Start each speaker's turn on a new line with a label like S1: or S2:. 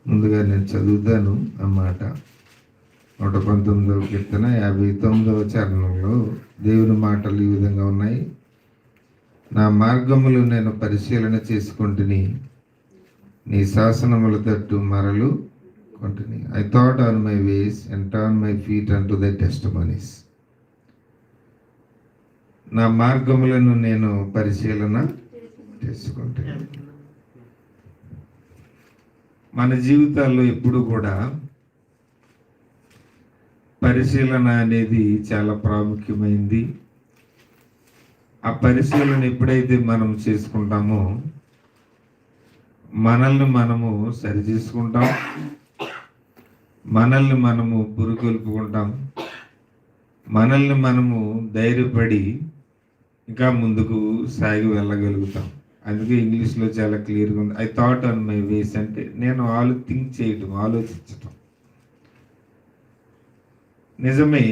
S1: ముందుగా నేను చదువుతాను అన్నమాట. 119వ కీర్తన 59వ చరణంలో దేవుని మాటలు ఈ విధంగా ఉన్నాయి. నా మార్గములు నేను పరిశీలన చేసుకుంటుని, నీ శాసనముల తట్టు మరలు కొంటిని. I thought on my ways and turn my feet unto the testimonies. నా మార్గములను నేను పరిశీలన చేసుకుంటాను. మన జీవితాల్లో ఎప్పుడు కూడా పరిశీలన అనేది చాలా ప్రాముఖ్యమైంది. ఆ పరిశీలన ఎప్పుడైతే మనం చేసుకుంటామో మనల్ని మనము సరి చేసుకుంటాం, మనల్ని మనము పురుకొల్పుకుంటాం, మనల్ని మనము ధైర్యపడి ఇంకా ముందుకు సాగి వెళ్ళగలుగుతాం. అందుకే ఇంగ్లీష్లో చాలా క్లియర్గా ఉంది, ఐ థాట్ ఆన్ మై వేస్ అంటే నేను థింక్ చేయటం, ఆలోచించటం. నిజమే,